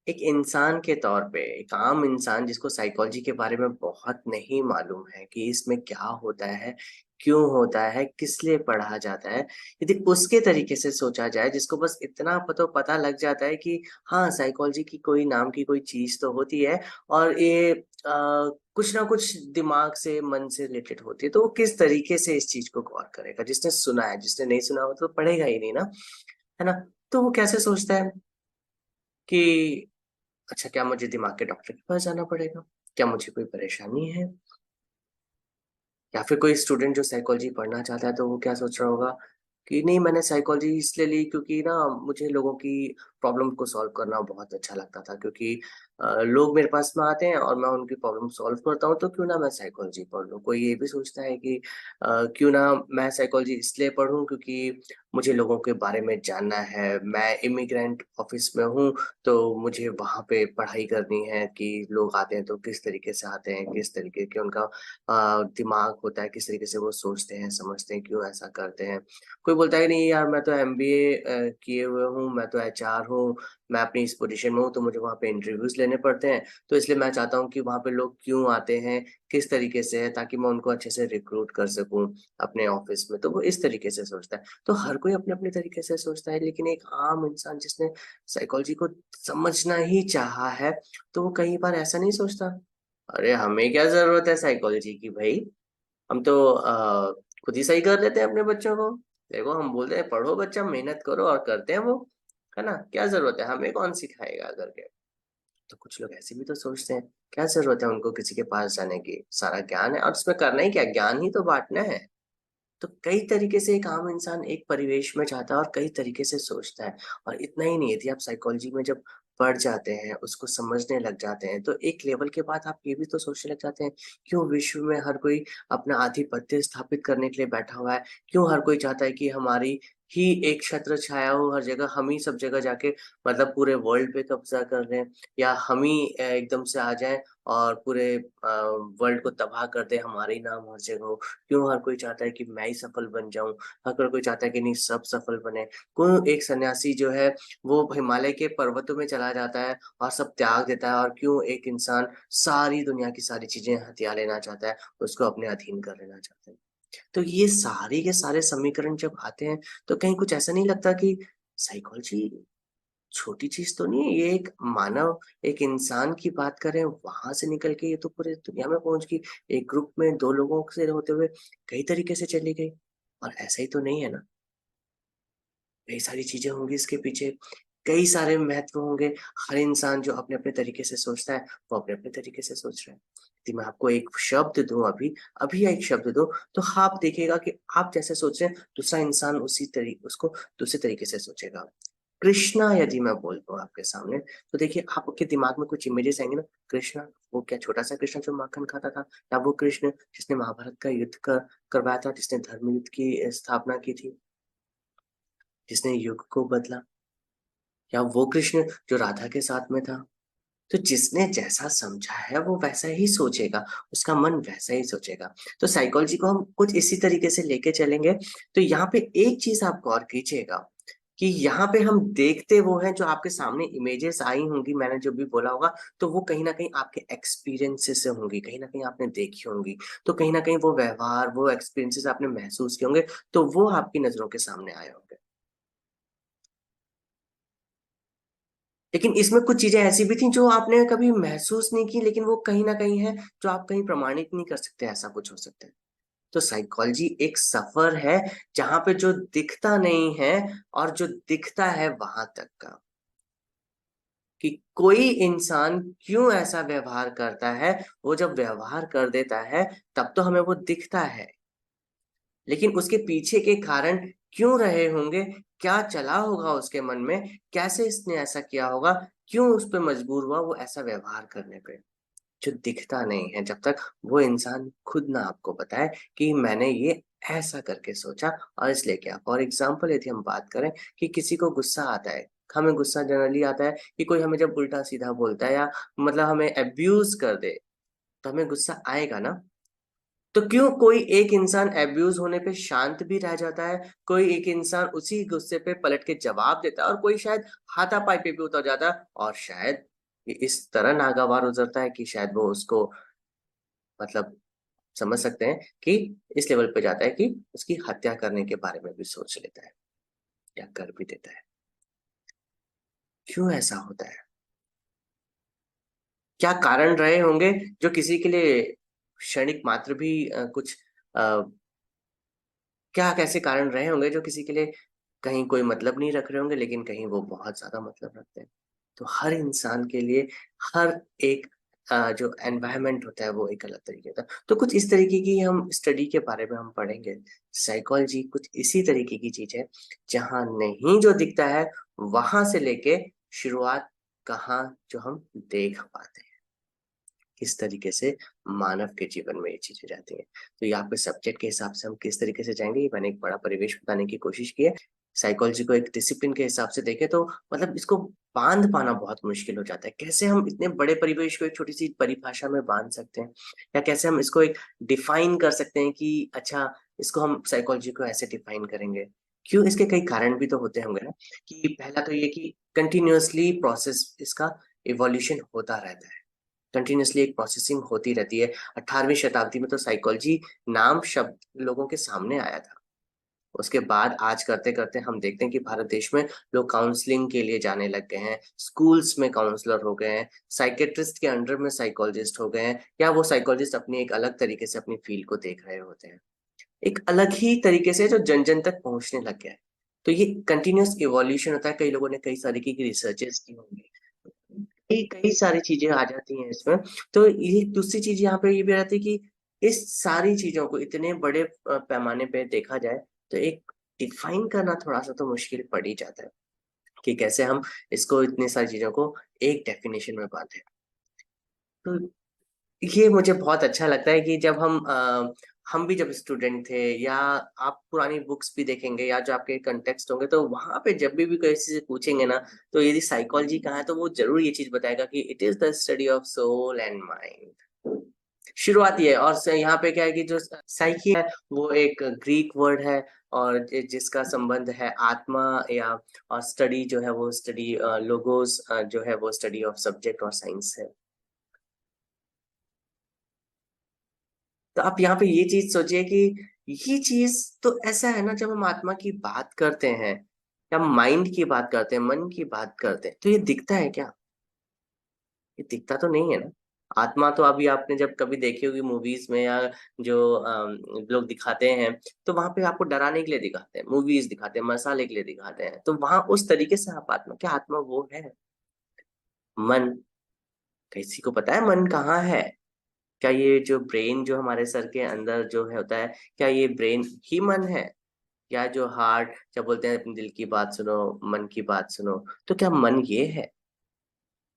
एक इंसान के तौर पे, एक आम इंसान जिसको साइकोलॉजी के बारे में बहुत नहीं मालूम है कि इसमें क्या होता है, क्यों होता है, किस लिए पढ़ा जाता है। यदि उसके तरीके से सोचा जाए जिसको बस इतना पता लग जाता है कि हाँ, साइकोलॉजी की कोई नाम की कोई चीज़ तो होती है और ये कुछ ना कुछ दिमाग से, मन से रिलेटेड होती है, तो वो किस तरीके से इस चीज़ को गौर करेगा? जिसने सुना है, जिसने नहीं सुना हो तो पढ़ेगा ही नहीं ना, है ना? तो वो कैसे सोचता है कि अच्छा, क्या मुझे दिमाग के डॉक्टर के पास जाना पड़ेगा? क्या मुझे कोई परेशानी है? या फिर कोई स्टूडेंट जो साइकोलॉजी पढ़ना चाहता है, तो वो क्या सोच रहा होगा कि नहीं, मैंने साइकोलॉजी इसलिए ली क्योंकि ना मुझे लोगों की प्रॉब्लम को सॉल्व करना बहुत अच्छा लगता था, क्योंकि लोग मेरे पास में आते हैं और मैं उनकी प्रॉब्लम सॉल्व करता हूँ, तो क्यों ना मैं साइकोलॉजी पढ़ लूँ। कोई ये भी सोचता है कि क्यों ना मैं साइकोलॉजी इसलिए पढ़ूँ क्योंकि मुझे लोगों के बारे में जानना है। मैं इमिग्रेंट ऑफ़िस में हूँ, तो मुझे वहाँ पे पढ़ाई करनी है कि लोग आते हैं तो किस तरीके से आते हैं, किस तरीके के उनका दिमाग होता है, किस तरीके से वो सोचते हैं, समझते हैं, क्यों ऐसा करते हैं। कोई बोलता है नहीं यार, मैं तो एमबीए किए हुए हूँ, मैं तो एचआर हूँ, मैं अपनी इस पोज़ीशन में हूँ, तो मुझे वहाँ पे इंटरव्यूज़ लेने पड़ते हैं, तो इसलिए मैं चाहता हूँ कि वहाँ पे लोग क्यों आते हैं, किस तरीके से है, ताकि मैं उनको अच्छे से रिक्रूट कर सकूँ अपने ऑफ़िस में। तो वो इस तरीके से सोचता है। तो हर कोई अपने-अपने तरीके से सोचता है, लेकिन एक आम इंसान जिसने साइकोलॉजी को समझना ही चाहा है, तो वो कई बार ऐसा नहीं सोचता, अरे! हमें क्या ज़रूरत है साइकोलॉजी की भई? हम तो खुद ही सही कर लेते हैं अपने बच्चों को। देखो, हम बोलते हैं पढ़ो बच्चा, मेहनत करो और करते हैं वो, है ना? क्या ज़रूरत है? हमें कौन सिखाएगा करके। तो कुछ लोग ऐसे भी तो सोचते हैं, क्या ज़रूरत है उनको किसी के पास जाने की? सारा ज्ञान है और उसमें करना ही क्या है? ज्ञान ही तो बाँटना है। तो कई तरीके से एक आम इंसान एक परिवेश में जाता है और कई तरीके से सोचता है। और इतना ही नहीं, यदि आप साइकोलॉजी में जब पढ़ जाते हैं, उसको समझने लग जाते हैं, तो एक लेवल के बाद आप ये भी तो सोचने लग जाते हैं, क्यों विश्व में हर कोई अपना आधिपत्य स्थापित करने के लिए बैठा हुआ है? क्यों हर कोई चाहता है कि हमारी ही एक छत्र छाया हो हर जगह, हम ही सब जगह जाके मतलब पूरे वर्ल्ड पे कब्ज़ा कर लें, या हम ही एकदम से आ जाएँ और पूरे वर्ल्ड को तबाह कर दें, हमारा ही नाम हर जगह हो। क्यों हर कोई चाहता है कि मैं ही सफल बन जाऊँ, हर कोई चाहता है कि नहीं, सब सफल बने। क्यों एक सन्यासी जो है वो हिमालय के पर्वतों में चला जाता है और सब त्याग देता है, और क्यों एक इंसान सारी दुनिया की सारी चीज़ें हथिया लेना चाहता है, उसको अपने अधीन कर लेना चाहता है। तो ये सारे के सारे समीकरण जब आते हैं, तो कहीं कुछ ऐसा नहीं लगता कि साइकोलॉजी छोटी चीज़ तो नहीं है, ये एक मानव, एक इंसान की बात करें, वहाँ से निकल के ये तो पूरे दुनिया में पहुँच गई। एक ग्रुप में 2 लोगों से होते हुए कई तरीके से चली गई। और ऐसा ही तो नहीं है ना? कई सारी चीज़ें होंगी इसके पीछे, कई सारे महत्व होंगे। हर इंसान जो अपने-अपने तरीके से सोचता है, वो अपने-अपने तरीके से सोच रहा है। यदि मैं आपको एक शब्द दूँ अभी, अभी एक शब्द दूँ, तो आप देखिएगा कि आप जैसे सोच रहे हैं, दूसरा इंसान उसको दूसरे तरीके से सोचेगा। कृष्णा यदि मैं बोल दूँ आपके सामने, तो देखिए आपके दिमाग में कुछ इमेजेस आएँगे ना, कृष्णा, वो क्या छोटा-सा कृष्णा जो माखन खाता था? या वो कृष्ण जिसने महाभारत का युद्ध करवाया था, जिसने धर्म युद्ध की स्थापना की थी, जिसने युग को बदला? या वो कृष्ण जो राधा के साथ में था? तो जिसने जैसा समझा है वो वैसा ही सोचेगा, उसका मन वैसा ही सोचेगा। तो साइकोलॉजी को हम कुछ इसी तरीके से लेके चलेंगे, तो यहाँ पे एक चीज़ आप गौर कीजिएगा कि यहाँ पे हम देखते वो हैं जो आपके सामने इमेजेस आई होंगी, मैंने जो भी बोला होगा, तो वो कहीं न कहीं आपके एक्सपीरियंसेस से होंगी, कहीं न कहीं आपने देखी होंगी। तो कहीं न कहीं वो व्यवहार, वो एक्सपीरियंसेस आपने महसूस किए होंगे, तो वो आपकी नज़रों के सामने आए होंगे। लेकिन इसमें कुछ चीज़ें ऐसी भी थी जो आपने कभी महसूस नहीं की, लेकिन वो कहीं न कहीं है जो आप कहीं प्रमाणित नहीं कर सकते, ऐसा कुछ हो सकता है। तो साइकोलॉजी एक सफ़र है जहाँ पे जो दिखता नहीं है और जो दिखता है वहाँ तक का, कि कोई इंसान क्यों ऐसा व्यवहार करता है, वो जब व्यवहार कर देता है तब तो हमें वो दिखता है। लेकिन उसके पीछे के कारण क्यों रहे होंगे? क्या चला होगा उसके मन में? कैसे इसने ऐसा किया होगा? क्यों उस पे मजबूर हुआ वो ऐसा व्यवहार करने पे? जो दिखता नहीं है, जब तक वो इंसान खुद ना आपको बताए कि मैंने ये ऐसा करके सोचा और इसलिए किया। फॉर एग्ज़ाम्पल यदि हम बात करें कि किसी को गुस्सा आता है, हमें गुस्सा जनरली आता है कि कोई हमें जब उल्टा-सीधा बोलता है या मतलब हमें अब्यूज़ कर दे, तो हमें गुस्सा आएगा ना? तो क्यों कोई एक इंसान अब्यूज़ होने पे शांत भी रह जाता है, कोई एक इंसान उसी गुस्से पे पलट के जवाब देता है और कोई शायद हाथापाई पे भी उतर जाता है और शायद ये इस तरह नागवार उतरता है कि शायद वो उसको मतलब समझ सकते हैं कि इस लेवल पे जाता है कि उसकी हत्या करने के बारे में भी सोच लेता है या कर भी देता है। क्यों ऐसा होता है? क्या कारण रहे होंगे जो किसी के लिए क्षणिक मात्र भी कुछ अ, क्या कैसे कारण रहे होंगे जो किसी के लिए कहीं कोई मतलब नहीं रख रहे होंगे, लेकिन कहीं वो बहुत ज़्यादा मतलब रखते हैं। तो हर इंसान के लिए हर एक जो एनवायरनमेंट होता है वो एक अलग तरीके का। तो कुछ इस तरीके की हम स्टडी के बारे में हम पढ़ेंगे। साइकोलॉजी कुछ इसी तरीके की चीज़ है, जहाँ नहीं जो दिखता है, वहाँ से लेके शुरुआत कहाँ जो हम देख पाते हैं। किस तरीके से मानव के जीवन में ये चीज़ें जाती हैं। तो यहाँ पे सब्जेक्ट के हिसाब से हम किस तरीके से जाएँगे, ये मैंने एक बड़ा परिवेश बताने की कोशिश की है। साइकोलॉजी को एक डिसिप्लिन के हिसाब से देखें तो मतलब इसको बाँध पाना बहुत मुश्किल हो जाता है। कैसे हम इतने बड़े परिवेश को एक छोटी-सी परिभाषा में बाँध सकते हैं? या कैसे हम इसको एक डिफाइन कर सकते हैं कि अच्छा, इसको हम साइकोलॉजी को ऐसे डिफाइन करेंगे। क्यों? इसके कई कारण भी तो होते होंगे ना, कि पहला तो ये कि कंटीन्यूअसली प्रोसेस इसका इवोल्यूशन होता रहता है। कंटीन्यूअसली एक प्रोसेसिंग होती रहती है। 18वीं शताब्दी में तो साइकोलॉजी नाम शब्द लोगों के सामने आया था। उसके बाद आज करते-करते हम देखते हैं कि भारत देश में लोग काउंसलिंग के लिए जाने लग गए हैं, स्कूल्स में काउंसलर हो गए हैं, साइकियाट्रिस्ट के अंडर में साइकोलॉजिस्ट हो गए हैं, या वो साइकोलॉजिस्ट अपनी एक अलग तरीके से अपनी फील्ड को देख रहे होते हैं। एक अलग ही तरीके से जो जन-जन तक पहुँचने लग गया है। तो ये कंटीन्यूअस इवोल्यूशन होता है, कई लोगों ने कई तरीके की रिसर्चेज़ की होंगी। कई कई सारी चीज़ें आ जाती हैं इसमें। तो ये दूसरी चीज़ यहाँ पे ये भी आती है कि इस सारी चीज़ों को इतने बड़े पैमाने पे देखा जाए, तो एक डिफाइन करना थोड़ा-सा तो मुश्किल पड़ ही जाता है, कि कैसे हम इसको इतनी सारी चीज़ों को एक डेफिनिशन में बाँधें। तो ये मुझे बहुत अच्छा लगता है कि जब हम भी जब स्टूडेंट थे, या आप पुरानी बुक्स भी देखेंगे या जो आपके कॉन्टेक्स्ट होंगे, तो वहाँ पे जब भी किसी से पूछेंगे ना, तो यदि साइकोलॉजी कहाँ है, तो वो ज़रूर ये चीज़ बताएगा कि it is the study of soul and mind. शुरुआत ये है, और यहाँ पे क्या है कि जो साइकी है, वो एक ग्रीक वर्ड है, और जिसका संबंध है आत्मा, या और स्टडी जो है वो स्टडी लोगोस जो है वो स्टडी ऑफ सब्जेक्ट और साइंस है। तो आप यहाँ पे ये चीज़ सोचिए कि ये चीज़ तो ऐसा है ना, जब हम आत्मा की बात करते हैं, या माइंड की बात करते हैं, मन की बात करते हैं, तो ये दिखता है क्या? ये दिखता तो नहीं है ना। आत्मा तो अभी आपने जब कभी देखी होगी मूवीज़ में, या जो लोग दिखाते हैं, तो वहाँ पे आपको डराने के लिए दिखाते हैं, मूवीज़ दिखाते हैं, मसाले के लिए दिखाते हैं। तो वहाँ उस तरीके से आप आत्मा, क्या आत्मा वो है? मन, किसी को पता है मन कहाँ है? क्या ये जो ब्रेन जो हमारे सर के अंदर जो है होता है, क्या ये ब्रेन ही मन है? या जो हार्ट क्या बोलते हैं, अपने दिल की बात सुनो, मन की बात सुनो, तो क्या मन ये है?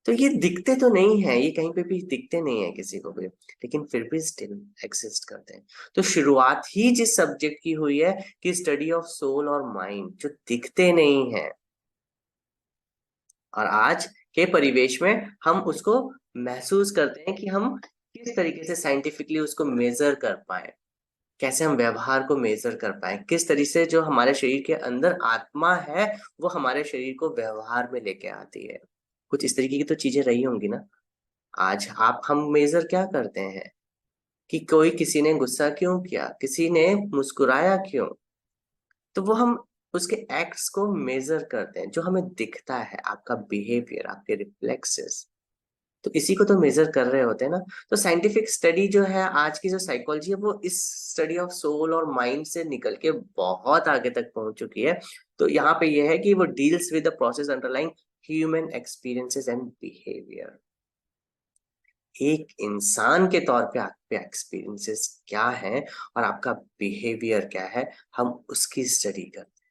तो ये दिखते तो नहीं है, ये कहीं पे भी दिखते नहीं है किसी को भी, लेकिन फिर भी स्टिल एक्सिस्ट करते हैं। तो शुरुआत ही जिस सब्जेक्ट की हुई है, कि स्टडी ऑफ सोल और माइंड, जो दिखते नहीं है, और आज के परिवेश में हम उसको महसूस करते हैं कि हम किस तरीके से साइंटिफिकली उसको मेज़र कर पाएँ। कैसे हम व्यवहार को मेज़र कर पाएँ, किस तरह से जो हमारे शरीर के अंदर आत्मा है, वो हमारे शरीर को व्यवहार में लेके आती है। कुछ इस तरीके की तो चीज़ें रही होंगी ना? आज आप हम मेज़र क्या करते हैं, कि कोई किसी ने गुस्सा क्यों किया, किसी ने मुस्कुराया क्यों? तो वो हम उसके एक्ट्स को मेज़र करते हैं, जो हमें दिखता है, आपका बिहेवियर, आपके रिफ्लेक्सेस। तो इसी को तो मेज़र कर रहे होते हैं ना। तो साइंटिफिक स्टडी जो है, आज की जो साइकोलॉजी है, वो इस स्टडी ऑफ सोल और माइंड से निकल के बहुत आगे तक पहुँच चुकी है। तो यहाँ पे ये है कि वो deals with the process underlying human experiences and behaviour. एक इंसान के तौर पे आपके एक्सपीरियंसेस क्या हैं, और आपका बिहेवियर क्या है, हम उसकी स्टडी करते हैं।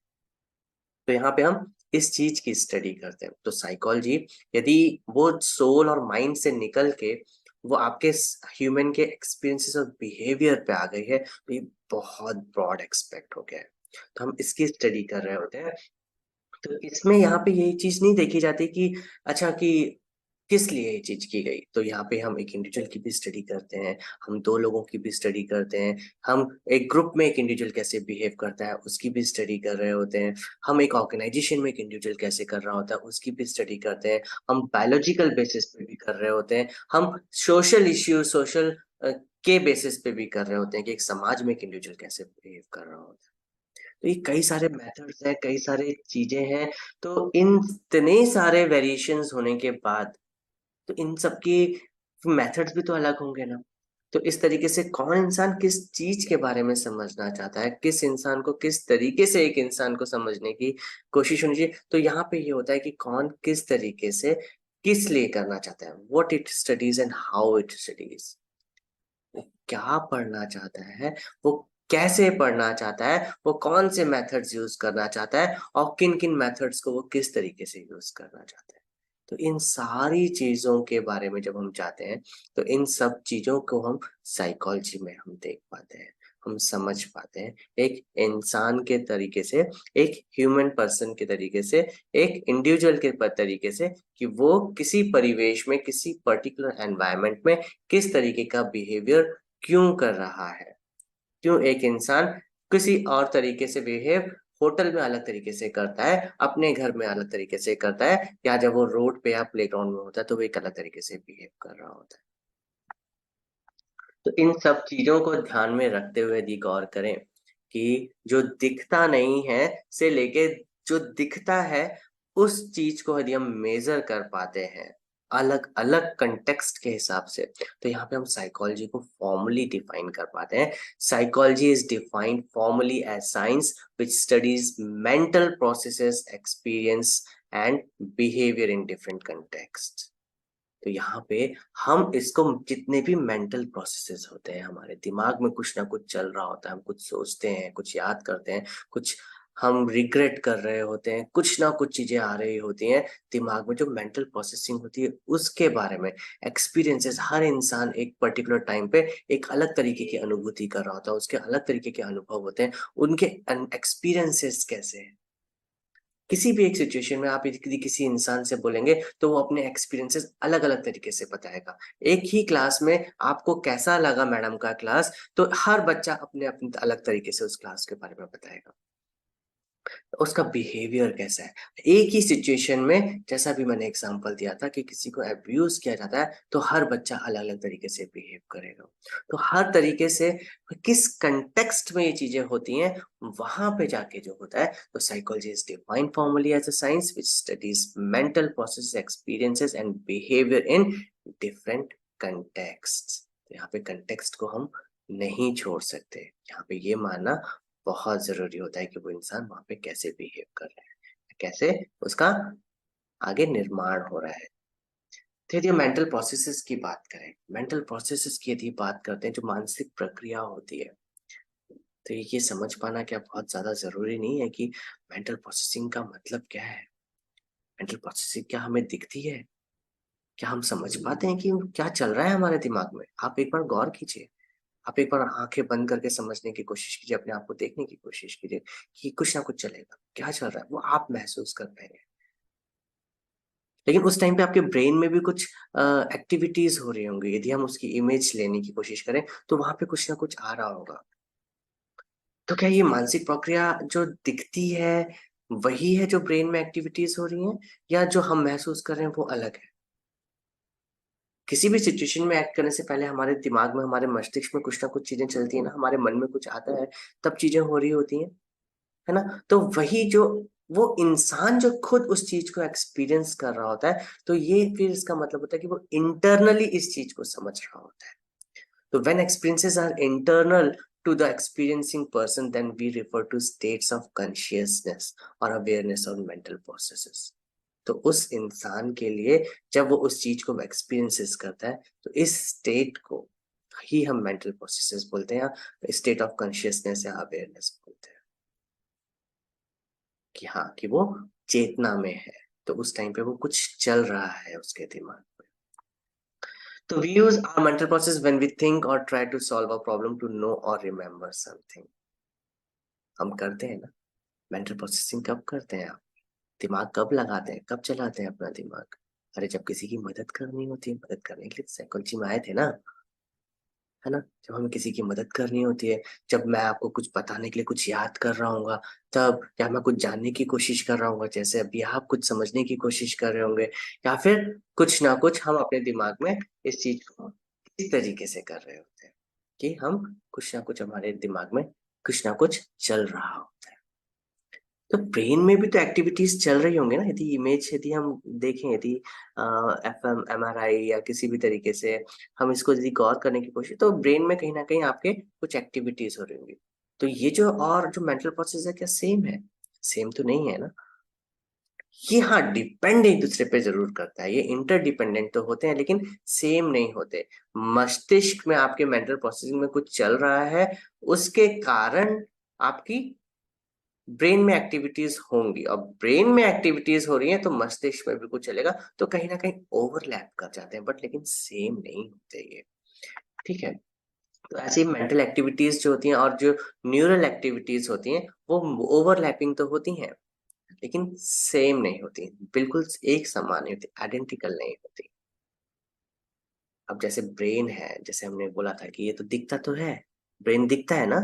तो यहाँ पे हम इस चीज़ की स्टडी करते हैं। तो साइकोलॉजी, यदि वो सोल और माइंड से निकल के वो आपके स ह्यूमन के एक्सपीरियंसेस और बिहेवियर पे आ गई है, तो ये बहुत ब्रॉड एस्पेक्ट हो गया है। तो हम इसकी स्टडी कर रहे होते हैं। तो इसमें यहाँ पे ये चीज़ नहीं देखी जाती कि अच्छा, कि किस लिए ये चीज की गई। तो यहाँ पे हम एक इंडिविजुअल की भी स्टडी करते हैं, हम दो लोगों की भी स्टडी करते हैं, हम एक ग्रुप में एक इंडिविजुअल कैसे बिहेव करता है उसकी भी स्टडी कर रहे होते हैं, हम एक ऑर्गेनाइजेशन में एक इंडिविजुअल कैसे कर रहा होता है उसकी भी स्टडी करते हैं, हम बायोलॉजिकल बेसिस पे भी कर रहे होते हैं, हम सोशल इश्यू सोशल के बेसिस पे भी कर रहे होते हैं कि एक समाज में एक इंडिविजुअल कैसे बिहेव कर रहा होता है। तो ये कई सारे मेथड्स हैं, कई सारे चीजें हैं। तो इन इतने सारे वेरिएशंस होने के बाद तो इन सब की मेथड्स भी तो अलग होंगे ना। तो इस तरीके से कौन इंसान किस चीज के बारे में समझना चाहता है, किस इंसान को किस तरीके से एक इंसान को समझने की कोशिश होनी चाहिए। तो यहाँ पे ये होता है कि कौन किस तरीके से किस लिए करना चाहता है, what it studies and how it studies, वो क्या पढ़ना चाहता है, वो कैसे पढ़ना चाहता है, वो कौन से मेथड्स यूज करना चाहता है और किन किन मेथड्स को वो किस तरीके से यूज करना चाहता है। तो इन सारी चीजों के बारे में जब हम जाते हैं तो इन सब चीजों को हम साइकोलॉजी में हम देख पाते हैं, हम समझ पाते हैं एक इंसान के तरीके से, एक ह्यूमन पर्सन के तरीके से, एक इंडिविजुअल के तरीके से, कि वो किसी परिवेश में किसी पर्टिकुलर एनवायरनमेंट में किस तरीके का बिहेवियर क्यों कर रहा है, क्यों एक इंसान किसी और तरीके से बिहेव होटल में अलग तरीके से करता है, अपने घर में अलग तरीके से करता है, या जब वो रोड पे या प्लेग्राउंड में होता है तो वो एक अलग तरीके से बिहेव कर रहा होता है। तो इन सब चीजों को ध्यान में रखते हुए यदि गौर करें कि जो दिखता नहीं है से लेके जो दिखता है उस चीज को यदि हम मेजर कर पाते हैं अलग अलग कंटेक्स्ट के हिसाब से, तो यहाँ पे हम साइकोलॉजी को फॉर्मली डिफाइन कर पाते हैं। Psychology is defined formally as science which studies mental processes, experience and behaviour in different context. तो यहाँ पे हम इसको जितने भी मेंटल प्रोसेसेस होते हैं, हमारे दिमाग में कुछ ना कुछ चल रहा होता है, हम कुछ सोचते हैं, कुछ याद करते हैं, कुछ हम रिग्रेट कर रहे होते हैं, कुछ ना कुछ चीजें आ रही होती हैं दिमाग में, जो मेंटल प्रोसेसिंग होती है उसके बारे में एक्सपीरियंसेस, हर इंसान एक पर्टिकुलर टाइम पे एक अलग तरीके की अनुभूति कर रहा होता है, उसके अलग तरीके के अनुभव होते हैं, उनके एक्सपीरियंसेस कैसे हैं। किसी भी एक सिचुएशन में आप यदि किसी इंसान से बोलेंगे तो वो अपने एक्सपीरियंसेस अलग अलग तरीके से बताएगा। एक ही क्लास में आपको कैसा लगा मैडम का क्लास, तो हर बच्चा अपने अपने अलग तरीके से उस क्लास के बारे में बताएगा, उसका बिहेवियर कैसा है। एक ही सिचुएशन में जैसा भी मैंने एग्जांपल दिया था कि किसी को अब्यूज किया जाता है तो हर बच्चा अलग अलग तरीके से बिहेव करेगा। तो हर तरीके से किस कंटेक्स्ट में ये चीजें होती हैं, वहां पे जाके जो होता है, तो psychology is defined formally as a science which studies mental processes, experiences and behaviour in different context. तो यहाँ पे कंटेक्स्ट को हम नहीं छोड़ सकते, यहाँ पे ये मानना बहुत ज़रूरी होता है कि वो इंसान वहाँ पे कैसे बिहेव कर रहा है, कैसे उसका आगे निर्माण हो रहा है। तो यदि हम मेंटल प्रोसेसेस की बात करें, मेंटल प्रोसेसेस की यदि बात करते हैं, जो मानसिक प्रक्रिया होती है, तो ये समझ पाना क्या बहुत ज़्यादा ज़रूरी नहीं है कि मेंटल प्रोसेसिंग का मतलब क्या है? मेंटल प्रोसेसिंग क्या हमें दिखती है? क्या हम समझ पाते हैं कि क्या चल रहा है हमारे दिमाग में? आप एक बार गौर कीजिए। आप एक बार आँखें बंद करके समझने की कोशिश कीजिए, अपने आप को देखने की कोशिश कीजिए कि कुछ ना कुछ चलेगा। क्या चल रहा है? वो आप महसूस कर पाएँगे। लेकिन उस टाइम पे आपके ब्रेन में भी कुछ एक्टिविटीज़ हो रही होंगी। यदि हम उसकी इमेज लेने की कोशिश करें, तो वहाँ पे कुछ ना कुछ आ रहा होगा। तो क्या ये मानसिक प्रक्रिया जो दिखती है, वही है जो ब्रेन में एक्टिविटीज़ हो रही हैं, या जो हम महसूस कर रहे हैं वो अलग है? किसी भी सिचुएशन में एक्ट करने से पहले हमारे दिमाग में, हमारे मस्तिष्क में कुछ ना कुछ चीज़ें चलती हैं ना, हमारे मन में कुछ आता है, तब चीज़ें हो रही होती हैं। है ना? तो वही जो वो इंसान जो खुद उस चीज़ को एक्सपीरियंस कर रहा होता है, तो ये फिर इसका मतलब होता है कि वो इंटरनली इस चीज़ को समझ रहा होता है। तो when experiences are internal to the experiencing person, then we refer to states of consciousness और अवेयरनेस ऑन मेंटल प्रोसेसेस। तो उस इंसान के लिए जब वो उस चीज़ को एक्सपीरियंसेस करता है, तो इस स्टेट को ही हम मेंटल प्रोसेसेस बोलते हैं, या स्टेट ऑफ कॉन्शियसनेस या अवेयरनेस बोलते हैं। कि हाँ, कि वो चेतना में है, तो उस टाइम पे वो कुछ चल रहा है उसके दिमाग में। तो we use our mental process when we think or try to solve a problem, to know or remember something। हम करते हैं ना, मेंटल प्रोसेसिंग कब करते हैं आप? दिमाग कब लगाते हैं, कब चलाते हैं अपना दिमाग? अरे जब किसी की मदद करनी होती है, मदद करने के लिए साइकोलॉजी में आए थे ना, है ना? जब हमें किसी की मदद करनी होती है, जब मैं आपको कुछ बताने के लिए कुछ याद कर रहा हूँगा, तब या मैं कुछ जानने की कोशिश कर रहा हूँगा, जैसे अभी आप कुछ समझने की कोशिश कर रहे होंगे, या फिर कुछ ना कुछ हम अपने दिमाग में इस चीज़ को इस तरीके से कर रहे होते हैं कि हम कुछ ना कुछ हमारे दिमाग में कुछ ना कुछ चल रहा होता है। तो ब्रेन में भी तो एक्टिविटीज चल रही होंगी ना, यदि इमेज यदि हम देखें, यदि एफएम एमआरआई या किसी भी तरीके से हम इसको यदि गौर करने की कोशिश, तो ब्रेन में कहीं ना कहीं आपके कुछ एक्टिविटीज हो रही होंगी। तो ये जो और जो मेंटल प्रोसेस है, क्या सेम है? सेम तो नहीं है ना। ये हाँ, डिपेंड एक दूसरे पे जरूर करता है, ये इंटरडिपेंडेंट तो होते हैं लेकिन सेम नहीं होते। मस्तिष्क में आपके मेंटल प्रोसेसिंग में कुछ चल रहा है, उसके कारण आपकी ब्रेन में एक्टिविटीज होंगी, और ब्रेन में एक्टिविटीज हो रही हैं तो मस्तिष्क में भी कुछ चलेगा, तो कहीं ना कहीं ओवरलैप कर जाते हैं, बट लेकिन सेम नहीं होते ये। ठीक है। तो ऐसी मेंटल एक्टिविटीज जो होती हैं और जो न्यूरल एक्टिविटीज होती हैं, वो ओवरलैपिंग तो होती हैं लेकिन सेम नहीं होती, बिल्कुल एक समान नहीं होती, आइडेंटिकल नहीं होती। अब जैसे ब्रेन है, जैसे हमने बोला था कि ये तो दिखता तो है, ब्रेन दिखता है ना,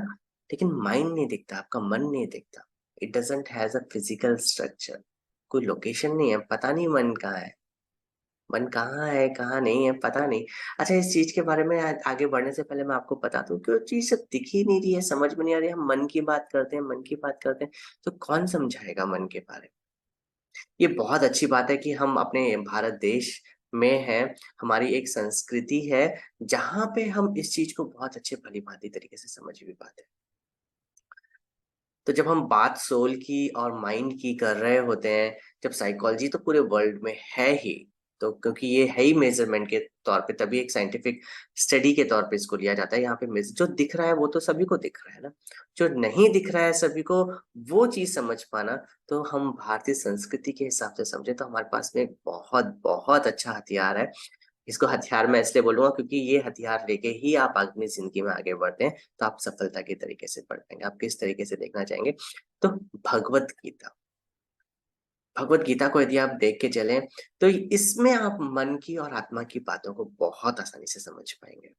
लेकिन माइंड नहीं दिखता, आपका मन नहीं दिखता। It doesn't has a physical structure, कोई लोकेशन नहीं है, पता नहीं मन कहाँ है, मन कहाँ है कहाँ नहीं है पता नहीं। अच्छा, इस चीज के बारे में आगे बढ़ने से पहले मैं आपको बता दूं कि वो चीज सब दिख ही नहीं रही है, समझ में नहीं आ रही है। हम मन की बात करते हैं, मन की बात करते हैं, तो कौन समझाएगा मन के बारे में? ये बहुत अच्छी बात है कि हम अपने भारत देश में हैं, हमारी एक संस्कृति है जहाँ पे हम इस चीज को बहुत अच्छे भली-भांति तरीके से समझ भी पाते हैं। तो जब हम बात सोल की और माइंड की कर रहे होते हैं, जब साइकोलॉजी तो पूरे वर्ल्ड में है ही, तो क्योंकि ये है ही मेजरमेंट के तौर पे, तभी एक साइंटिफिक स्टडी के तौर पे इसको लिया जाता है। यहाँ पे जो दिख रहा है वो तो सभी को दिख रहा है ना, जो नहीं दिख रहा है सभी को, वो चीज समझ पाना, तो हम भारतीय संस्कृति के हिसाब से समझे तो हमारे पास में एक बहुत बहुत अच्छा हथियार है। इसको हथियार मैं इसलिए बोलूंगा क्योंकि ये हथियार लेके ही आप अपनी जिंदगी में आगे बढ़ते हैं, तो आप सफलता के तरीके से बढ़ पाएंगे। आप किस तरीके से देखना चाहेंगे? तो भगवत गीता, भगवत गीता को यदि आप देख के चलें, तो इसमें आप मन की और आत्मा की बातों को बहुत आसानी से समझ पाएंगे।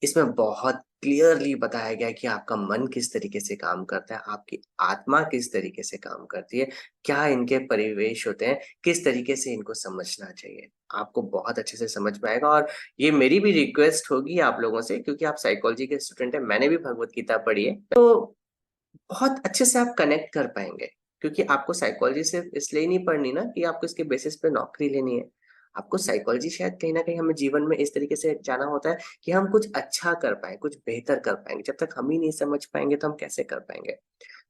इसमें बहुत क्लियरली बताया गया है कि आपका मन किस तरीके से काम करता है, आपकी आत्मा किस तरीके से काम करती है, क्या इनके परिवेश होते हैं, किस तरीके से इनको समझना चाहिए। आपको बहुत अच्छे से समझ में आएगा, और ये मेरी भी रिक्वेस्ट होगी आप लोगों से, क्योंकि आप साइकोलॉजी के स्टूडेंट हैं, मैंने भी भगवत गीता पढ़ी है, तो बहुत अच्छे से आप कनेक्ट कर पाएंगे। क्योंकि आपको साइकोलॉजी सिर्फ इसलिए नहीं पढ़नी ना कि आपको इसके बेसिस पे नौकरी लेनी है। आपको साइकोलॉजी शायद कहीं ना कहीं हमें जीवन में इस तरीके से जाना होता है कि हम कुछ अच्छा कर पाए, कुछ बेहतर कर पाएंगे। जब तक हम ही नहीं समझ पाएंगे तो हम कैसे कर पाएंगे?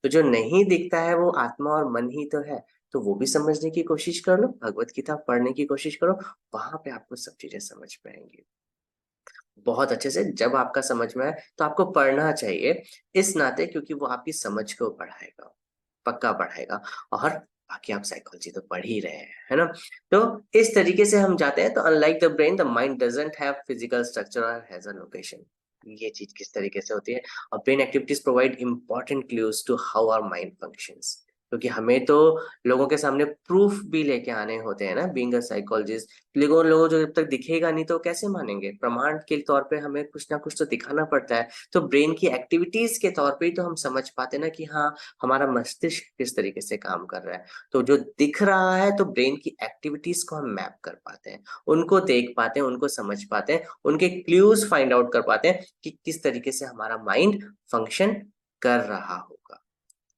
तो जो नहीं दिखता है वो आत्मा और मन ही तो है, तो वो भी समझने की कोशिश कर लो, भगवत गीता पढ़ने की कोशिश करो, वहां पे आपको सब चीजें समझ पाएंगी बहुत अच्छे से। जब आपका समझ में आए तो आपको पढ़ना चाहिए इस नाते, क्योंकि वो आपकी समझ को बढ़ाएगा, पक्का बढ़ाएगा। और बाकी आप साइकोलॉजी तो पढ़ ही रहे हैं, है ना? तो इस तरीके से हम जाते हैं, तो unlike the brain, the mind doesn't have physical structure और हैज अ लोकेशन। ये चीज किस तरीके से होती है? और brain activities provide important clues to how our mind functions, क्योंकि हमें तो लोगों के सामने प्रूफ भी लेके आने होते हैं ना, बीइंग अ साइकोलॉजिस्ट। लोगों जो जब तक दिखेगा नहीं तो कैसे मानेंगे? प्रमाण के तौर पे हमें कुछ ना कुछ तो दिखाना पड़ता है। तो ब्रेन की एक्टिविटीज के तौर पे ही तो हम समझ पाते ना कि हाँ, हमारा मस्तिष्क किस तरीके से काम कर रहा है। तो जो दिख रहा है, तो ब्रेन की एक्टिविटीज को हम मैप कर पाते हैं, उनको देख पाते हैं, उनको समझ पाते हैं, उनके क्लूज फाइंड आउट कर पाते हैं कि किस तरीके से हमारा माइंड फंक्शन कर रहा होगा।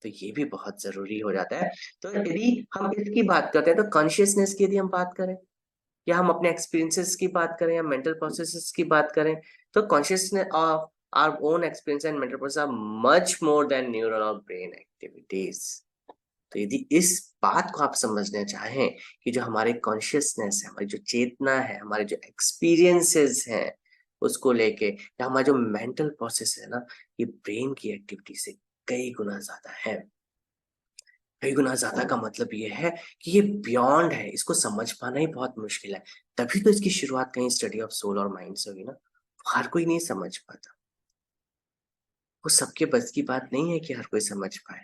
तो ये भी बहुत जरूरी हो जाता है। तो यदि हम इसकी बात करते हैं, तो कॉन्शियसनेस की यदि हम बात करें, या हम अपने एक्सपीरियंसेस की बात करें, या मेंटल प्रोसेसेस की बात करें, तो consciousness of our own experience and mental process are much more than neural और ब्रेन एक्टिविटीज। तो यदि इस बात को आप समझना चाहें कि जो हमारे कॉन्शियसनेस है, हमारी जो चेतना है, हमारे जो एक्सपीरियंसेस हैं उसको लेके, या हमारा जो मेंटल प्रोसेस है ना, ये ब्रेन की एक्टिविटी से कई गुना ज्यादा है। कई गुना ज्यादा का मतलब ये है कि ये बियॉन्ड है, इसको समझ पाना ही बहुत मुश्किल है। तभी तो इसकी शुरुआत कहीं स्टडी ऑफ सोल और माइंड से हुई ना। हर कोई नहीं समझ पाता, वो सबके बस की बात नहीं है कि हर कोई समझ पाए।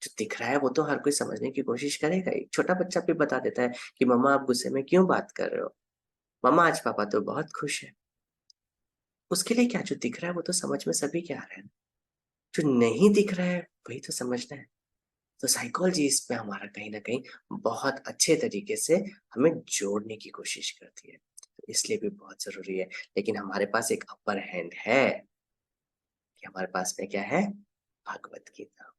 जो दिख रहा है वो तो हर कोई समझने की कोशिश करेगा ही। छोटा बच्चा भी बता देता है कि मम्मा आप गुस्से में क्यों बात कर रहे हो? मम्मा आज पापा तो बहुत खुश है। उसके लिए क्या जो दिख रहा है वो तो समझ में सभी के आ रहा है। जो नहीं दिख रहा है वही तो समझना है। तो साइकोलॉजी इसमें हमारा कहीं न कहीं बहुत अच्छे तरीके से हमें जोड़ने की कोशिश करती है। तो इसलिए भी बहुत ज़रूरी है। लेकिन हमारे पास एक अपर हैंड है कि हमारे पास में क्या है? भगवत गीता।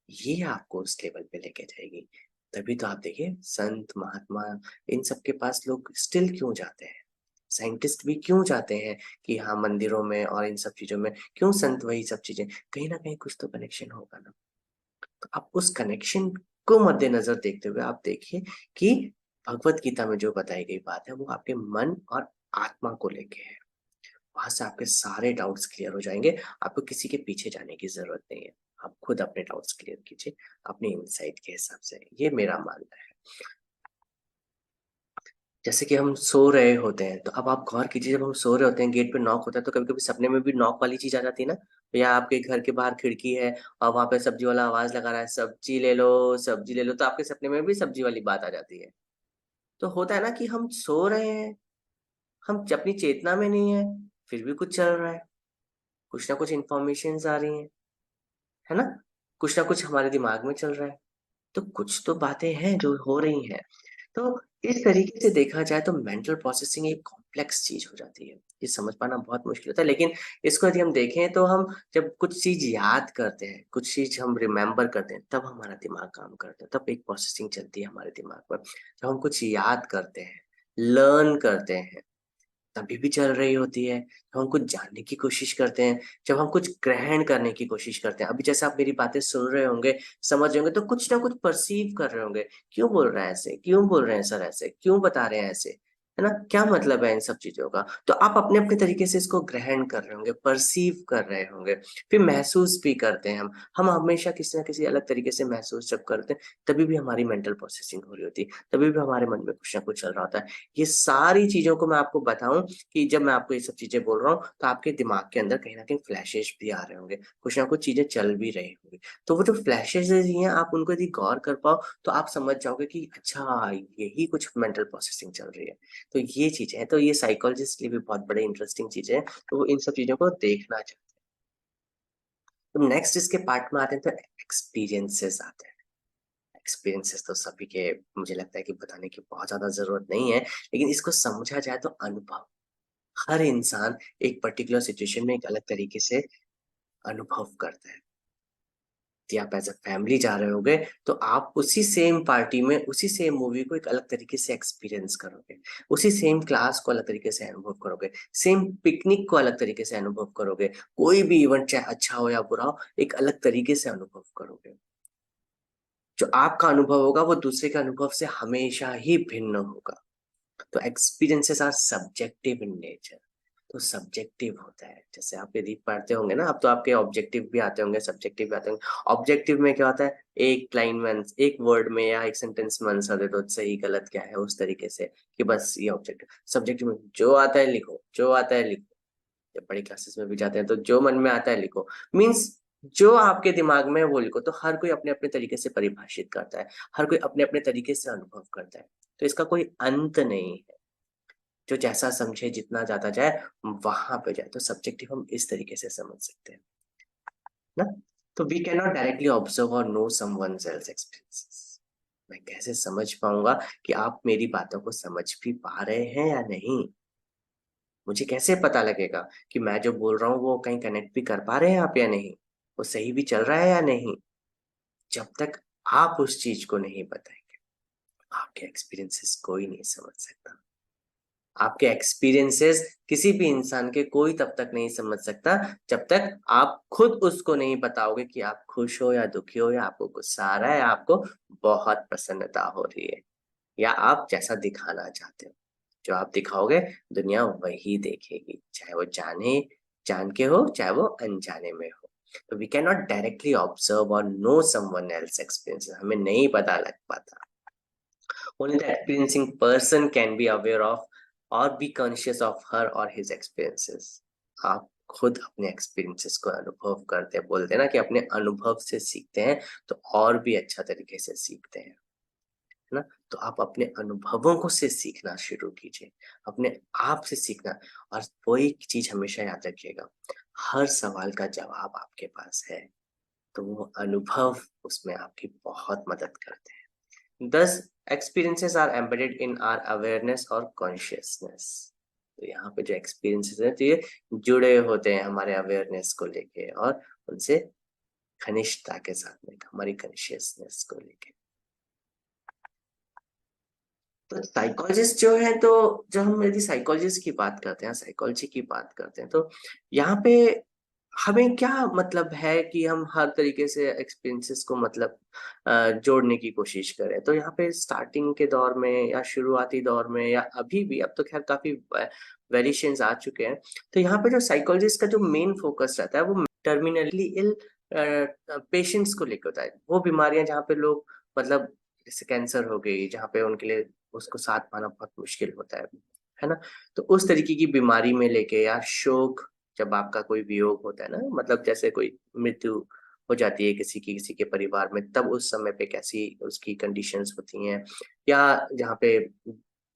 ये आपको उस लेवल पे लेके जाएगी। तभी तो आप देखिए संत, महात्मा इन सब के पास लोग स्टिल क्यों जाते हैं? साइंटिस्ट भी क्यों जाते हैं कि हाँ, मंदिरों में और इन सब चीज़ों में क्यों संत वही सब चीज़ें? कहीं न कहीं कुछ तो कनेक्शन होगा ना। तो आप उस कनेक्शन को मद्देनज़र देखते हुए आप देखिए कि भगवत गीता में जो बताई गई बात है वो आपके मन और आत्मा को लेके है। वहाँ से आपके सारे डाउट्स क्लियर हो जाएँगे, आपको किसी के पीछे जाने की ज़रूरत नहीं है। आप खुद अपने डाउट्स क्लियर कीजिए, अपनी इनसाइट के हिसाब से, ये मेरा मानना है। जैसे कि हम सो रहे होते हैं, तो अब आप गौर कीजिए जब हम सो रहे होते हैं, गेट पे नॉक होता है, तो कभी-कभी सपने में भी नॉक वाली चीज़ आ जाती है ना? या आपके घर के बाहर खिड़की है और वहाँ पे सब्ज़ी वाला आवाज़ लगा रहा है, सब्ज़ी ले लो, तो आपके सपने में भी सब्ज़ी वाली बात आ जाती है। तो होता है ना कि हम सो रहे हैं, हम अपनी चेतना में नहीं है, फिर भी कुछ चल रहा है, कुछ ना कुछ इन्फॉर्मेशंस आ रही हैं, है ना? कुछ ना कुछ हमारे दिमाग में चल रहा है, तो कुछ तो बातें हैं जो हो रही हैं। तो इस तरीके से देखा जाए तो मेंटल प्रोसेसिंग एक कॉम्प्लेक्स चीज़ हो जाती है। ये समझ पाना बहुत मुश्किल होता है, लेकिन इसको यदि हम देखें तो हम जब कुछ चीज़ याद करते हैं, कुछ चीज़ हम रिमेंबर करते हैं, तब हमारा दिमाग काम करता है, तब एक प्रोसेसिंग चलती है हमारे दिमाग में। जब हम कुछ याद करते हैं, लर्न करते हैं, तभी भी चल रही होती है। जब हम कुछ जानने की कोशिश करते हैं, जब हम कुछ ग्रहण करने की कोशिश करते हैं। अभी जैसे आप मेरी बातें सुन रहे होंगे, समझ रहे होंगे तो कुछ ना कुछ पर्सीव कर रहे होंगे। क्यों बोल रहा है ऐसे? क्यों बोल रहे हैं सर ऐसे? क्यों बता रहे हैं ऐसे? है ना? क्या मतलब है इन सब चीज़ों का? तो आप अपने-अपने तरीके से इसको ग्रहण कर रहे होंगे, पर्सीव कर रहे होंगे, फिर महसूस भी करते हैं हम। हम हमेशा किसी न किसी अलग तरीके से महसूस जब करते हैं, तभी भी हमारी मेंटल प्रोसेसिंग हो रही होती है, तभी भी हमारे मन में कुछ न कुछ चल रहा होता है। ये सारी चीज़ों को मैं आपको बताऊँ कि जब मैं आपको ये सब चीज़ें बोल रहा हूँ, तो आपके दिमाग के अंदर कहीं न कहीं फ्लैशेज़ भी आ रहे होंगे, कुछ न कुछ चीज़ें चल भी रही होंगी। तो वो जो फ्लैशेज़ हैं आप उनको यदि गौर कर पाओ, तो आप समझ जाओगे कि अच्छा यही कुछ मेंटल प्रोसेसिंग चल रही है। तो ये चीज़ें हैं, तो ये साइकोलॉजिस्ट के लिए भी बहुत बड़े इंटरेस्टिंग चीज़ें हैं, तो वो इन सब चीज़ों को देखना चाहिए। तो नेक्स्ट इसके पार्ट में आते हैं तो एक्सपीरियंसेस आते हैं। एक्सपीरियंसेस तो सभी के मुझे लगता है कि बताने की बहुत ज़्यादा ज़रूरत नहीं है, लेकिन इसको समझा जाए तो अनुभव। हर इंसान एक पर्टिकुलर सिचुएशन में एक अलग तरीके से अनुभव करता है। यदि आप एज़ अ फैमिली जा रहे होगे, तो आप उसी सेम पार्टी में, उसी सेम मूवी को एक अलग तरीके से एक्सपीरियंस करोगे। उसी सेम क्लास को अलग तरीके से अनुभव करोगे। सेम पिकनिक को अलग तरीके से अनुभव करोगे। कोई भी इवेंट चाहे अच्छा हो या बुरा हो, एक अलग तरीके से अनुभव करोगे। जो आपका अनुभव होगा, वो दूसरे के अनुभव से हमेशा ही भिन्न होगा। तो experiences are subjective in nature. तो सब्जेक्टिव होता है। जैसे आप यदि पढ़ते होंगे ना, अब तो आपके ऑब्जेक्टिव भी आते होंगे, सब्जेक्टिव भी आते होंगे। ऑब्जेक्टिव में क्या होता है? एक लाइन में एक वर्ड में या एक सेंटेंस में आंसर दे दो, सही गलत क्या है उस तरीके से कि बस ये ऑब्जेक्टिव। सब्जेक्टिव में जो आता है लिखो, जो आता है लिखो। जब बड़ी क्लासेस में भी जाते हैं तो जो मन में आता है लिखो। मीन्स जो आपके दिमाग में है वो लिखो। तो हर कोई अपने-अपने तरीके से परिभाषित करता है। हर कोई अपने-अपने तरीके से अनुभव करता है। तो इसका कोई अंत नहीं है। जो जैसा समझे जितना ज़्यादा जाए वहाँ पे जाए। तो सब्जेक्टिव हम इस तरीके से समझ सकते हैं, ना? तो we can not directly observe और नो समवन एल्स एक्सपीरियंसेस। मैं कैसे समझ पाऊँगा कि आप मेरी बातों को समझ भी पा रहे हैं या नहीं? मुझे कैसे पता लगेगा कि मैं जो बोल रहा हूँ वो कहीं कनेक्ट भी कर पा रहे हैं आप या नहीं? वो सही भी चल रहा है या नहीं? जब तक आप उस चीज़ को नहीं बताएँगे, आपके एक्सपीरियंसेस कोई नहीं समझ सकता। आपके एक्सपीरियंसेस किसी भी इंसान के कोई तब तक नहीं समझ सकता, जब तक आप खुद उसको नहीं बताओगे कि आप खुश हो या दुखी हो या आपको गुस्सा आ रहा है या आपको बहुत प्रसन्नता हो रही है या आप जैसा दिखाना चाहते हो। जो आप दिखाओगे, दुनिया वही देखेगी, चाहे वो जान के हो, चाहे वो अनजाने में हो। तो we can not directly observe और नो समवन एल्स एक्सपीरियंस, हमें नहीं पता लग पाता। Only the experiencing person can be aware of or be conscious of her or his experiences. आप खुद अपने एक्सपीरियंसेस को अनुभव करते हैं, बोलते हैं ना कि अपने अनुभव से सीखते हैं तो और भी अच्छा तरीके से सीखते हैं, है ना? तो आप अपने अनुभवों को से सीखना शुरू कीजिए, अपने आप से सीखना। और वो एक चीज़ हमेशा याद रखिएगा, हर सवाल का जवाब आपके पास है, तो वो अनुभव उसमें आपकी बहुत मदद करते हैं। 10 experiences are embedded in our awareness और कॉन्शियसनेस। तो यहाँ पे जो एक्सपीरियंसेस हैं, तो ये जुड़े होते हैं हमारे अवेयरनेस को लेके और उनसे घनिष्ठता के साथ में हमारी कॉन्शियसनेस को लेके। तो साइकोलॉजिस्ट जो है, तो जब हम यदि साइकोलॉजिस्ट की बात करते हैं, साइकोलॉजी की बात करते हैं, तो यहाँ पे हमें क्या मतलब है कि हम हर तरीके से एक्सपीरियंसेस को मतलब जोड़ने की कोशिश करें। तो यहाँ पे स्टार्टिंग के दौर में या शुरुआती दौर में या अभी भी, अब तो खैर काफ़ी वेरिएशंस आ चुके हैं। तो यहाँ पे जो साइकोलॉजिस्ट का जो मेन फोकस रहता है, वो टर्मिनली इल पेशेंट्स को लेकर होता है। वो बीमारियाँ जहाँ पे लोग मतलब जैसे कैंसर हो गई, जहाँ पे उनके लिए उसको साथ पाना बहुत मुश्किल होता है ना? तो उस तरीके की बीमारी में लेके, या शोक, जब आपका कोई वियोग होता है ना, मतलब जैसे कोई मृत्यु हो जाती है किसी के परिवार में, तब उस समय पे कैसी उसकी कंडीशंस होती हैं, या जहाँ पे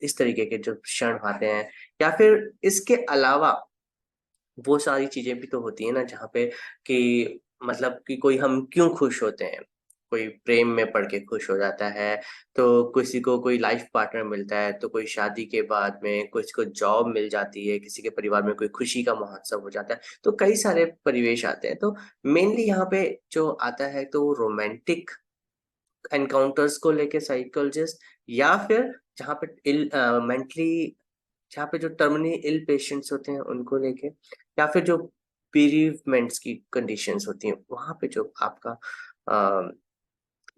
इस तरीके के जो क्षण आते हैं, या फिर इसके अलावा वो सारी चीज़ें भी तो होती हैं ना, जहाँ पे कि मतलब कि कोई हम क्यों खुश होते हैं? कोई प्रेम में पड़ के खुश हो जाता है, तो किसी को कोई लाइफ़ पार्टनर मिलता है, तो कोई शादी के बाद में किसी को जॉब मिल जाती है, किसी के परिवार में कोई खुशी का महोत्सव हो जाता है, तो कई सारे परिवेश आते हैं। तो मेनली यहाँ पे जो आता है, तो रोमांटिक एनकाउंटर्स को लेके साइकोलॉजिस्ट, या फिर जहाँ पे मेंटली, जहाँ पे जो टर्मिनली इल पेशेंट्स होते हैं उनको लेके, या फिर जो बेरीवमेंट्स की कंडीशंस होती हैं, वहाँ पे जो आपका अ,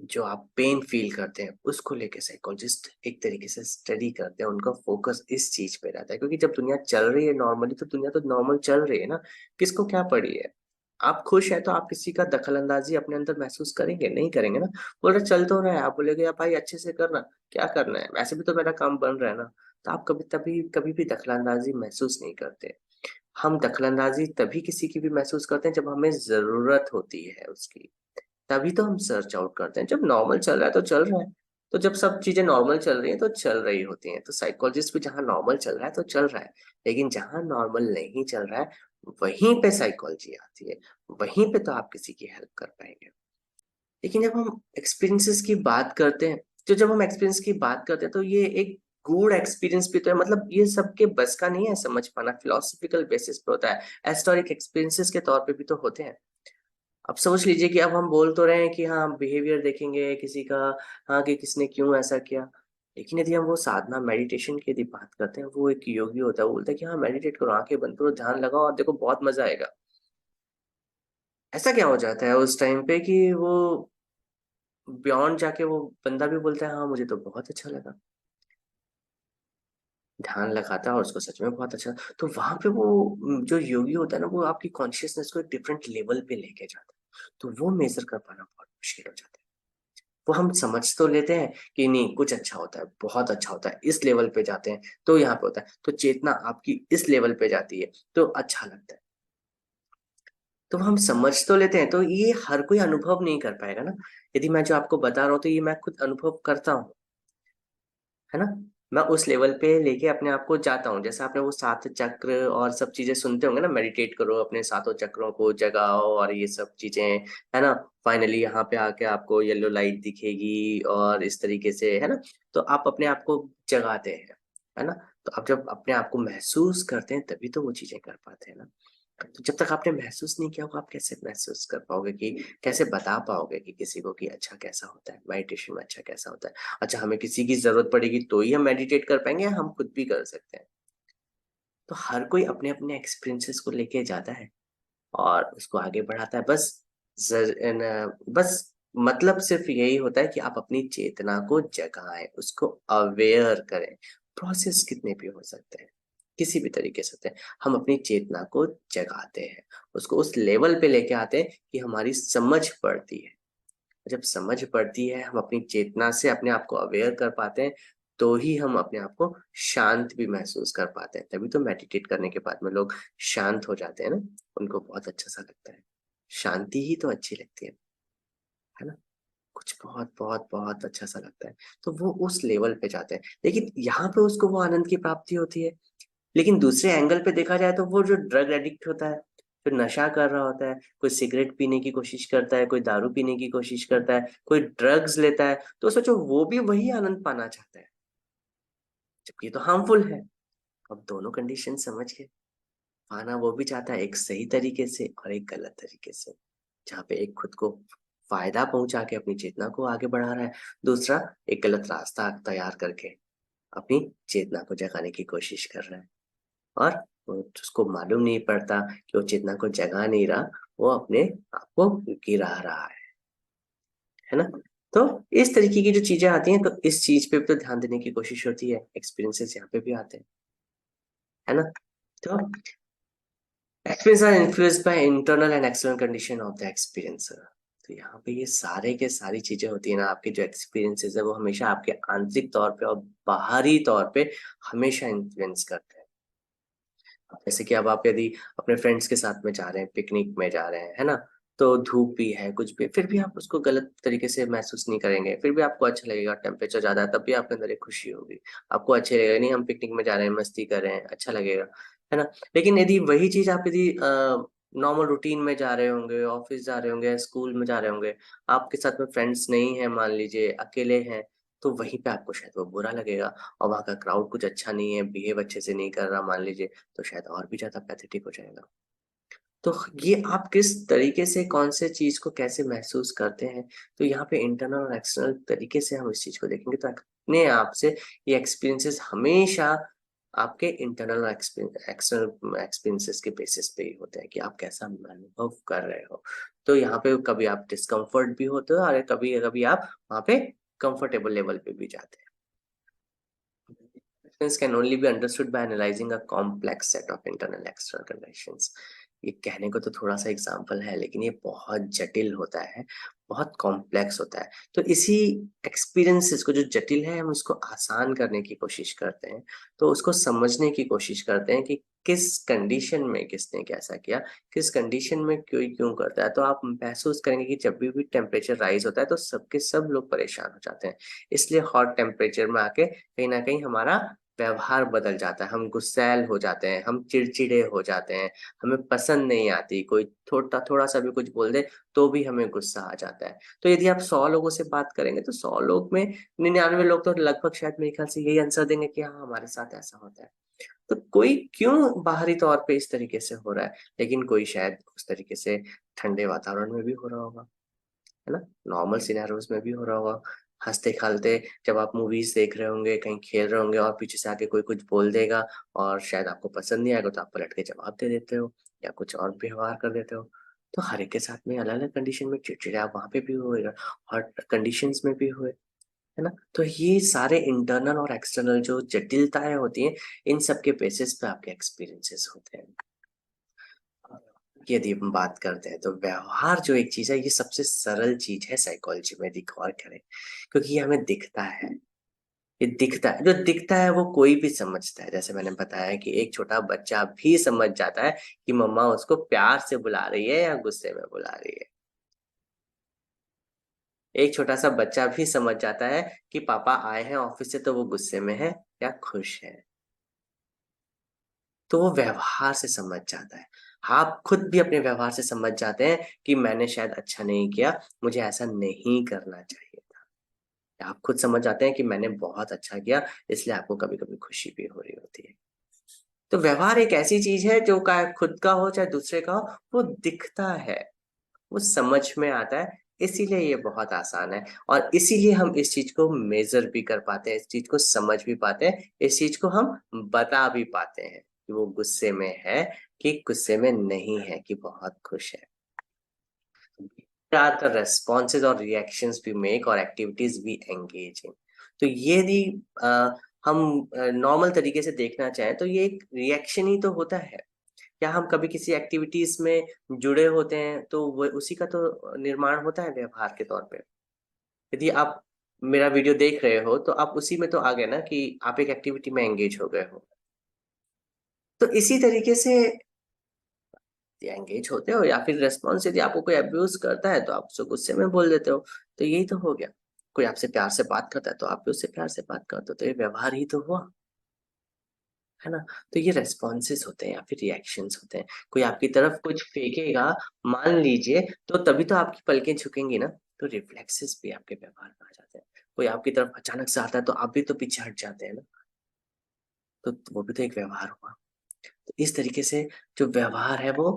जो आप पेन फ़ील करते हैं, उसको लेके साइकोलॉजिस्ट एक तरीके से स्टडी करते हैं, उनका फ़ोकस इस चीज़ पे रहता है। क्योंकि जब दुनिया चल रही है नॉर्मली, तो दुनिया तो नॉर्मल चल रही है ना, किसको क्या पड़ी है? आप खुश हैं, तो आप किसी का दखल-अंदाज़ी अपने अंदर महसूस करेंगे? नहीं करेंगे ना। बोल रहे चल तो रहा है, आप बोलेंगे, "या भाई अच्छे से करना।" क्या करना है? वैसे भी तो मेरा काम बन रहा है ना। तो आप कभी भी दखल-अंदाज़ी महसूस नहीं करते। हम दखल-अंदाज़ी तभी किसी की भी महसूस करते हैं, जब हमें ज़रूरत होती है उसकी। तभी तो हम सर्च आउट करते हैं। जब नॉर्मल चल रहा है तो चल रहा है। तो जब सब चीज़ें नॉर्मल चल रही हैं तो चल रही होती हैं। तो साइकोलॉजिस्ट भी जहाँ नॉर्मल चल रहा है तो चल रहा है। लेकिन जहाँ नॉर्मल नहीं चल रहा है, वहीं पे साइकोलॉजी आती है। वहीं पे तो आप किसी की हेल्प कर पाएँगे। लेकिन जब हम एक्सपीरियंसेस की बात करते हैं, तो जब हम एक्सपीरियंस की बात करते हैं, तो ये एक गूढ़ एक्सपीरियंस भी तो है, मतलब ये सबके बस का नहीं है समझ पाना, फिलॉसॉफिकल बेसिस पे होता है। हिस्टोरिक एक्सपीरियंसेस के तौर पे भी तो होते हैं। अब सोच लीजिए कि अब हम बोल तो रहे हैं कि हाँ, बिहेवियर देखेंगे किसी का, हाँ, कि किसने क्यों ऐसा किया। लेकिन यदि हम वो साधना मेडिटेशन की यदि बात करते हैं, वो एक योगी होता है, वो बोलता है कि हाँ, मेडिटेट करो, आँखें बंद करो, ध्यान लगाओ और देखो बहुत मज़ा आएगा। ऐसा क्या हो जाता है उस टाइम पे कि वो बियॉन्ड जाके वो बंदा भी बोलता है, हाँ, मुझे तो बहुत अच्छा लगा। ध्यान लगाता है और उसको सच में बहुत अच्छा, तो वहाँ पे वो जो योगी होता है ना, वो आपकी कॉन्शसनेस को एक डिफरेंट लेवल पे लेके जाता है। तो वो मेज़र कर पाना बहुत मुश्किल हो जाता है। वो हम समझ तो लेते हैं कि नहीं, कुछ अच्छा होता है, बहुत अच्छा होता है, इस लेवल पे जाते हैं, तो यहाँ पे होता है। तो चेतना आपकी इस लेवल पे जाती है, तो अच्छा लगता है। तो हम समझ तो लेते हैं, तो ये हर कोई अनुभव नहीं कर पाएगा ना। यदि मैं जो आपको बता रहा हूँ, तो ये मैं खुद अनुभव करता हूँ। है ना? मैं उस लेवल पे लेके अपने आप को जाता हूँ। जैसे आपने वो 7 चक्र और सब चीज़ें सुनते होंगे ना, मेडिटेट करो, अपने सातों चक्रों को जगाओ और ये सब चीज़ें, है ना? फाइनली यहाँ पे आके आपको येलो लाइट दिखेगी और इस तरीके से, है ना? तो आप अपने आप को जगाते हैं, है ना? तो आप जब अपने आप को महसूस करते हैं, तभी तो वो चीज़ें कर पाते हैं ना। तो जब तक आपने महसूस नहीं किया होगा, आप कैसे महसूस कर पाओगे कि कैसे बता पाओगे कि किसी को कि अच्छा कैसा होता है, मेडिटेशन में अच्छा कैसा होता है? अच्छा, हमें किसी की ज़रूरत पड़ेगी तो ही हम मेडिटेट कर पाएँगे, या हम खुद भी कर सकते हैं? तो हर कोई अपने-अपने एक्सपीरियंसेस को लेके जाता है और उसको आगे बढ़ाता है। बस मतलब सिर्फ़ यही होता है कि आप अपनी चेतना को जगाएँ, उसको अवेयर करें। प्रोसेस कितने भी हो सकते हैं, किसी भी तरीके से होते हैं। हम अपनी चेतना को जगाते हैं, उसको उस लेवल पे लेके आते हैं कि हमारी समझ बढ़ती है। जब समझ बढ़ती है, हम अपनी चेतना से अपने आप को अवेयर कर पाते हैं, तो ही हम अपने आप को शांत भी महसूस कर पाते हैं। तभी तो मेडिटेट करने के बाद में लोग शांत हो जाते हैं ना, उनको बहुत अच्छा सा लगता है। शांति ही तो अच्छी लगती है ना? कुछ बहुत बहुत बहुत अच्छा सा लगता है। तो वो उस लेवल पे जाते हैं, लेकिन यहाँ पे उसको वो आनंद की प्राप्ति होती है। लेकिन दूसरे एंगल पे देखा जाए तो वो जो ड्रग एडिक्ट होता है, जो नशा कर रहा होता है, कोई सिगरेट पीने की कोशिश करता है, कोई दारू पीने की कोशिश करता है, कोई ड्रग्स लेता है, तो सोचो वो भी वही आनंद पाना चाहता है, जबकि ये तो हार्मफुल है। अब दोनों कंडीशन समझ के पाना वो भी चाहता है, एक सही तरीके से और एक गलत तरीके से, जहाँ पे एक खुद को फायदा पहुंचा के अपनी चेतना को आगे बढ़ा रहा है, दूसरा एक गलत रास्ता तैयार करके अपनी चेतना को जगाने की कोशिश कर रहा है। और वो उसको मालूम नहीं पड़ता कि वो चेतना को जगा नहीं रहा, वो अपने आप को गिरा रहा है ना? तो इस तरीके की जो चीजें आती हैं, तो इस चीज पे भी तो ध्यान देने की कोशिश होती है, एक्सपीरियंसेस यहाँ पे भी आते हैं, है ना? तो experience are influenced by internal and external condition of the experiencer. तो यहाँ पे ये सारे के सारी चीजें होती है ना, आपके जो एक्सपीरियंसेस है वो हमेशा आपके आंतरिक तौर पे और बाहरी तौर पे हमेशा इन्फ्लुएंस करते हैं। जैसे कि अब आप यदि अपने फ्रेंड्स के साथ में जा रहे हैं, पिकनिक में जा रहे हैं, है ना? तो धूप भी है, कुछ भी, फिर भी आप उसको गलत तरीके से महसूस नहीं करेंगे, फिर भी आपको अच्छा लगेगा। टेम्परेचर ज्यादा है तब भी आपके अंदर एक खुशी होगी, आपको अच्छे लगेगा, नहीं हम पिकनिक में जा रहे हैं, मस्ती कर रहे हैं, अच्छा लगेगा, है ना? लेकिन यदि वही चीज आप यदि नॉर्मल रूटीन में जा रहे होंगे, ऑफिस जा रहे होंगे, स्कूल में जा रहे होंगे, आपके साथ में फ्रेंड्स नहीं है, मान लीजिए अकेले हैं, तो वहीं पे आपको शायद वो बुरा लगेगा। और वहाँ का क्राउड कुछ अच्छा नहीं है, बिहेव अच्छे से नहीं कर रहा मान लीजिए, तो शायद और भी ज़्यादा पैथेटिक हो जाएगा। तो ये आप किस तरीके से कौन से चीज़ को कैसे महसूस करते हैं, तो यहाँ पे इंटरनल और एक्सटर्नल तरीके से हम इस चीज़ को देखेंगे, तो अपने आप से ये एक्सपीरियंसेस हमेशा आपके इंटरनल और एक्सटर्नल एक्सपीरियंसेस के बेसिस पे ही होते हैं कि आप कैसा अनुभव कर रहे हो। तो यहाँ पे कभी आप डिस्कम्फर्ट भी होते हो और कभी कभी आप वहाँ पे कंफर्टेबल लेवल पे भी जाते हैं। Conditions can only be understood by analyzing a complex set of internal and external conditions। ये कहने को तो थोड़ा सा एग्जाम्पल है, लेकिन ये बहुत जटिल होता है, बहुत कॉम्प्लेक्स होता है। तो इसी एक्सपीरियंसेस को जो जटिल है, हम उसको आसान करने की कोशिश करते हैं। तो उसको समझने की कोशिश करते हैं कि किस कंडीशन में किसने कैसा किया, किस कंडीशन में क्यों क्यों करता है। तो आप महसूस करेंगे कि जब भी टेम्परेचर राइज होता है तो सबके सब लोग परेशान हो जाते हैं। इसलिए हॉट टेम्परेचर में आके कहीं ना कहीं हमारा व्यवहार बदल जाता है, हम गुस्सैल हो जाते हैं, हम चिड़चिड़े हो जाते हैं, हमें पसंद नहीं आती, कोई थोड़ा थोड़ा सा भी कुछ बोल दे तो भी हमें गुस्सा आ जाता है। तो यदि आप 100 लोगों से बात करेंगे तो 100 लोग में 99 लोग तो लगभग शायद मेरे ख्याल से यही आंसर देंगे कि हाँ हमारे साथ ऐसा होता है। तो कोई क्यों बाहरी तौर पे इस तरीके से हो रहा है, लेकिन कोई शायद उस तरीके से ठंडे वातावरण में भी हो रहा होगा, है ना? नॉर्मल सिनेरियोज में भी हो रहा होगा, हँसते-खेलते जब आप मूवीज़ देख रहे होंगे, कहीं खेल रहे होंगे और पीछे से आके कोई कुछ बोल देगा और शायद आपको पसंद नहीं आएगा, तो आप पलट के जवाब दे देते हो या कुछ और व्यवहार कर देते हो। तो हर एक के साथ में अलग-अलग कंडीशन में चिड़चिड़े आप वहाँ पे भी हुए और कंडीशंस में भी हुए, है ना? तो ये सारे इंटरनल और एक्सटर्नल जो जटिलताएँ होती हैं, इन सब के बेसिस पे आपके एक्सपीरियंसेस होते हैं। यदि हम बात करते हैं तो व्यवहार जो एक चीज है, ये सबसे सरल चीज है साइकोलॉजी में, यदि गौर करें, क्योंकि ये हमें दिखता है। ये दिखता है, जो दिखता है वो कोई भी समझता है। जैसे मैंने बताया कि एक छोटा बच्चा भी समझ जाता है कि मम्मा उसको प्यार से बुला रही है या गुस्से में बुला रही है। एक छोटा सा बच्चा भी समझ जाता है कि पापा आए हैं ऑफिस से तो वो गुस्से में है या खुश है। तो वो व्यवहार से समझ जाता है। आप खुद भी अपने व्यवहार से समझ जाते हैं कि मैंने शायद अच्छा नहीं किया, मुझे ऐसा नहीं करना चाहिए था। आप खुद समझ जाते हैं कि मैंने बहुत अच्छा किया, इसलिए आपको कभी-कभी खुशी भी हो रही होती है। तो व्यवहार एक ऐसी चीज़ है जो का खुद का हो चाहे दूसरे का हो, वो दिखता है, वो समझ में आता है, इसीलिए ये बहुत आसान है। और इसीलिए हम इस चीज़ को मेज़र भी कर पाते हैं, इस चीज़ को समझ भी पाते हैं, इस चीज़ को हम बता भी पाते हैं कि वो गुस्से में है कि गुस्से में नहीं है, कि बहुत खुश है। What are the responses or reactions we make or activities we engage in? तो ये यदि अ, हम नॉर्मल तरीके से देखना चाहें तो ये एक रिएक्शन ही तो होता है। क्या हम कभी किसी एक्टिविटीज में जुड़े होते हैं तो वो उसी का तो निर्माण होता है व्यवहार के तौर पे। यदि आप मेरा वीडियो देख रहे हो तो आप उसी में तो आ गए ना कि आप एक एक्टिविटी में एंगेज हो गए हो। तो इसी तरीके से एंगेज होते हो, या फिर रेस्पॉन्स यदि आपको कोई अब्यूज करता है तो आप उसको गुस्से में बोल देते हो। तो यही तो हो गया। कोई आपसे प्यार से बात करता है तो आप भी उससे प्यार से बात करते हो, तो ये व्यवहार ही तो हुआ, है ना। तो ये रेस्पॉन्सेस होते हैं या फिर रिएक्शंस होते हैं। कोई आपकी तरफ कुछ फेंकेगा, मान लीजिए, तो तभी तो आपकी पलकें झुकेंगी ना। तो रिफ्लेक्सेस भी आपके व्यवहार में आ जाते हैं। कोई आपकी तरफ अचानक से आता है तो आप भी तो पीछे हट जाते हैं ना। तो वो भी तो एक व्यवहार हुआ। तो इस तरीके से जो व्यवहार है वो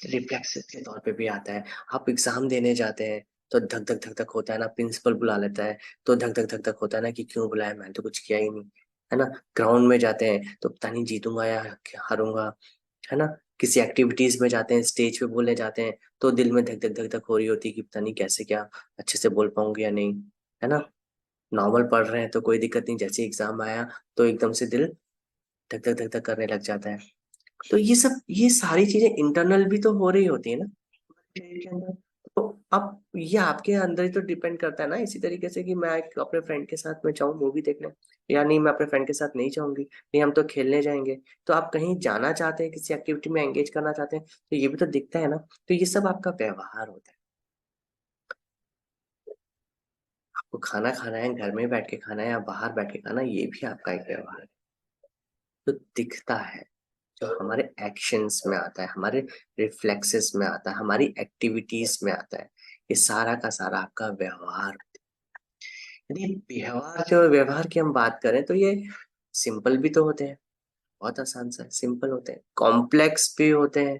रिफ्लेक्सेस के तौर पे भी आता है। आप एग्जाम देने जाते हैं तो धक धक धक धक होता है ना, प्रिंसिपल बुला लेता है तो धक धक धक धक होता है ना कि क्यों बुलाया, मैंने तो कुछ किया ही नहीं, है ना। ग्राउंड में जाते हैं तो पता नहीं जीतूंगा या हारूंगा, है ना। किसी एक्टिविटीज में जाते हैं, स्टेज पे बोलने जाते हैं तो दिल में धक धक धक धक हो रही होती है कि पता नहीं कैसे क्या अच्छे से बोल पाऊंगी या नहीं, है ना। नॉर्मल पढ़ रहे हैं तो कोई दिक्कत नहीं, जैसे एग्जाम आया तो एकदम से दिल धक धक धक धक करने लग जाता है। तो ये सारी चीजें इंटरनल भी तो हो रही होती है ना शरीर के अंदर। तो अब ये आपके अंदर ही तो डिपेंड करता है ना। इसी तरीके से कि मैं अपने फ्रेंड के साथ में जाऊँ मूवी देखने, या नहीं मैं अपने फ्रेंड के साथ नहीं जाऊंगी, नहीं हम तो खेलने जाएंगे। तो आप कहीं जाना चाहते हैं, किसी एक्टिविटी में एंगेज करना चाहते हैं, तो ये भी तो दिखता है ना। तो ये सब आपका व्यवहार होता है। आपको खाना खाना है, घर में बैठ के खाना है या बाहर बैठ के खाना, ये भी आपका एक व्यवहार है। तो दिखता है, जो हमारे एक्शंस में आता है, हमारे रिफ्लेक्सेस में आता है, हमारी एक्टिविटीज में आता है, ये सारा का सारा आपका व्यवहार। यदि व्यवहार की हम बात करें तो ये सिंपल भी तो होते हैं, बहुत आसान सा सिंपल होते हैं, कॉम्प्लेक्स भी होते हैं,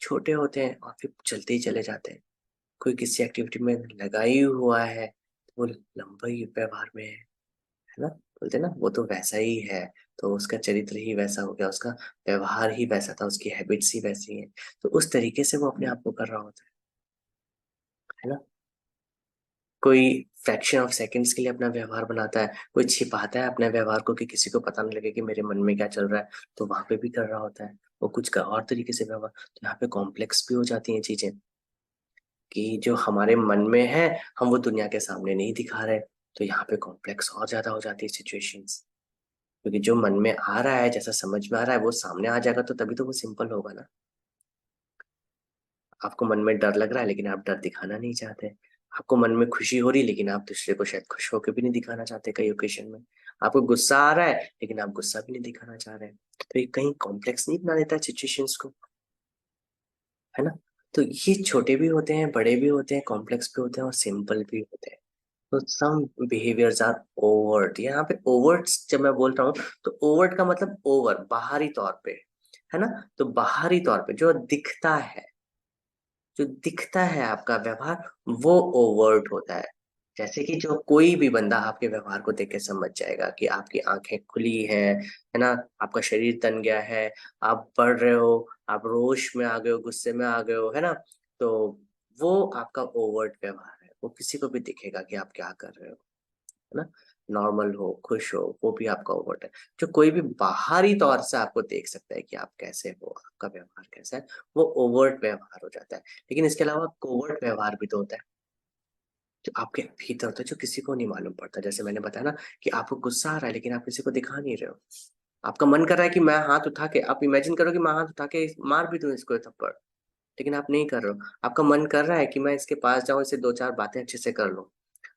छोटे होते हैं और फिर चलते ही चले जाते हैं। कोई किसी एक्टिविटी में लगा ही हुआ है तो वो लंबा ही व्यवहार में है ना। बोलते हैं ना वो तो वैसा ही है, तो उसका चरित्र ही वैसा हो गया, उसका व्यवहार ही वैसा था, उसकी हैबिट्स ही वैसी हैं। तो उस तरीके से वो अपने आप को कर रहा होता है ना। कोई फ्रैक्शन ऑफ सेकंड्स के लिए अपना व्यवहार बनाता है, कोई छिपाता है अपने व्यवहार को कि किसी को पता नहीं लगे कि मेरे मन में क्या चल रहा है, तो वहां पे भी कर रहा होता है वो कुछ का और तरीके से व्यवहार। तो यहाँ पे कॉम्प्लेक्स भी हो जाती हैं चीजें, कि जो हमारे मन में है हम वो दुनिया के सामने नहीं दिखा रहे। तो यहाँ पे कॉम्प्लेक्स और ज्यादा हो जाती है सिचुएशंस, क्योंकि जो मन में आ रहा है, जैसा समझ में आ रहा है वो सामने आ जाएगा, तो तभी तो वो सिंपल होगा ना। आपको मन में डर लग रहा है लेकिन आप डर दिखाना नहीं चाहते, आपको मन में खुशी हो रही है लेकिन आप दूसरे को शायद खुश होकर भी नहीं दिखाना चाहते कई ओकेजन में, आपको गुस्सा आ रहा है लेकिन आप गुस्सा भी नहीं दिखाना चाह रहे हैं। तो ये कहीं कॉम्प्लेक्स नहीं बना देता सिचुएशंस को, है ना। तो ये छोटे भी होते हैं, बड़े भी होते हैं, कॉम्प्लेक्स भी होते हैं और सिंपल भी होते हैं। तो सम बिहेवियर्स आर ओवर्ट। यहाँ पे ओवर्ट्स जब मैं बोल रहा हूँ तो ओवर्ट का मतलब ओवर, बाहरी तौर पे, है ना। तो बाहरी तौर पे जो दिखता है आपका व्यवहार, वो ओवर्ट होता है। जैसे कि जो कोई भी बंदा आपके व्यवहार को देख के समझ जाएगा कि आपकी आंखें खुली है ना, आपका शरीर तन गया है, आप पढ़ रहे हो, आप रोश में आ गए हो, गुस्से में आ गए हो, है ना। तो वो आपका ओवर्ट व्यवहार है, वो किसी को भी दिखेगा कि आप क्या कर रहे हो, है ना। नॉर्मल हो, खुश हो, वो भी आपका ओवर्ट है। जो कोई भी बाहरी तौर से आपको देख सकता है कि आप कैसे हो, आपका व्यवहार कैसा है, वो ओवर्ट व्यवहार हो जाता है। लेकिन इसके अलावा कोवर्ट व्यवहार भी तो होता है, जो आपके भीतर होता है, जो किसी को नहीं मालूम पड़ता। जैसे मैंने बताया ना कि आपको गुस्सा आ रहा है लेकिन आप किसी को दिखा नहीं रहे हो। आपका मन कर रहा है कि मैं हाथ उठा के, आप इमेजिन करो कि मैं हाथ उठा के मार भी दूं इसको थप्पड़, लेकिन आप नहीं कर रहे हो। आपका मन कर रहा है कि मैं इसके पास जाऊं, इससे दो चार बातें अच्छे से कर लूं।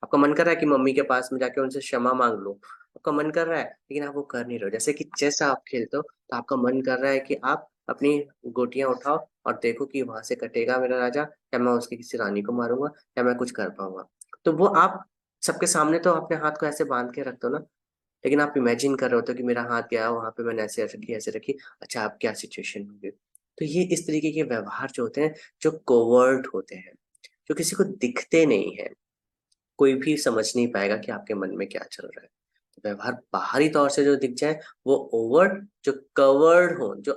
आपका मन कर रहा है कि मम्मी के पास में जाके उनसे क्षमा मांग लूं। आपका मन कर रहा है लेकिन आप वो कर नहीं रहे हो। जैसे कि चेस आप खेलते हो तो आपका मन कर रहा है कि आप अपनी गोटियां उठाओ और देखो कि वहां से कटेगा मेरा राजा, या मैं उसकी किसी रानी को मारूंगा, या मैं कुछ कर पाऊंगा। तो वो आप सबके सामने तो अपने हाथ को ऐसे बांध के रखते हो ना, लेकिन आप इमेजिन कर रहे होते हो कि मेरा हाथ गया वहां पे, मैंने ऐसे रखी ऐसे रखी, अच्छा आप क्या सिचुएशन होगी। तो ये इस तरीके के व्यवहार जो होते हैं, जो कोवर्ट होते हैं, जो किसी को दिखते नहीं है, कोई भी समझ नहीं पाएगा कि आपके मन में क्या चल रहा है। तो व्यवहार बाहरी तौर से जो दिख जाए वो ओवर्ट, जो कवर्ड हो, जो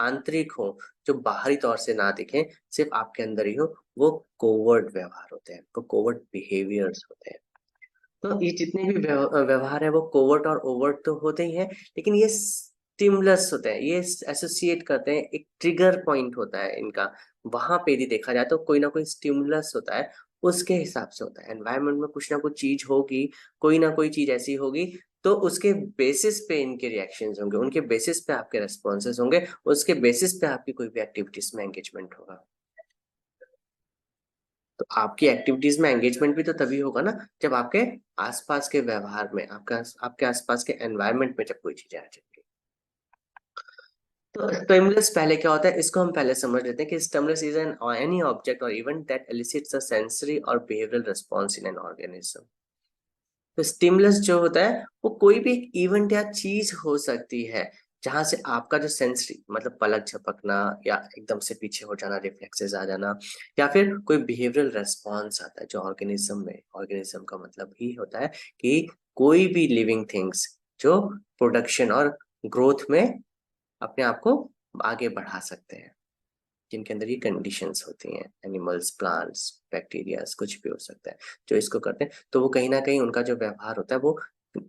आंतरिक हो, जो बाहरी तौर से ना दिखे, सिर्फ आपके अंदर ही हो, वो कोवर्ट व्यवहार होते हैं, वो कोवर्ट बिहेवियर्स होते हैं। तो ये जितने भी व्यवहार है वो कोवर्ट और ओवर्ट तो होते ही हैं, लेकिन ये स्टिमुलस होते हैं, ये एसोसिएट करते हैं, एक ट्रिगर पॉइंट होता है इनका। वहां पे यदि देखा जाए तो कोई ना कोई स्टिमुलस होता है, उसके हिसाब से होता है। एनवायरनमेंट में कुछ ना कुछ चीज होगी, कोई ना कोई चीज ऐसी होगी, तो उसके बेसिस पे इनके रिएक्शंस होंगे, उनके बेसिस पे आपके रेस्पॉन्सेज होंगे, उसके बेसिस पे आपकी कोई भी एक्टिविटीज में एंगेजमेंट होगा। तो आपकी एक्टिविटीज में एंगेजमेंट भी तो तभी होगा ना, जब आपके आसपास के व्यवहार में, आपका आपके आसपास के एनवायरनमेंट में जब कोई चीजें आ जाएंगी। तो स्टिमुलस पहले क्या होता है, इसको हम पहले समझ लेते हैं कि stimulus is an any object or event that elicits a sensory or behavioral response in an organism. तो स्टिमुलस जो होता है वो कोई भी एक इवेंट या चीज हो सकती है, जहां से आपका जो सेंसरी मतलब पलक झपकना, या एकदम से पीछे हो जाना, रिफ्लेक्सेस आ जाना, या फिर कोई बिहेवियरल रेस्पॉन्स आता है जो ऑर्गेनिज्म में, ऑर्गेनिज्म का मतलब ही होता है कि कोई भी लिविंग थिंग्स जो प्रोडक्शन और ग्रोथ में अपने आप को आगे बढ़ा सकते हैं, जिनके अंदर ये कंडीशंस होती हैं, एनिमल्स, प्लांट्स, बैक्टीरियाज, कुछ भी हो सकता है जो इसको करते हैं। तो वो कहीं ना कहीं उनका जो व्यवहार होता है वो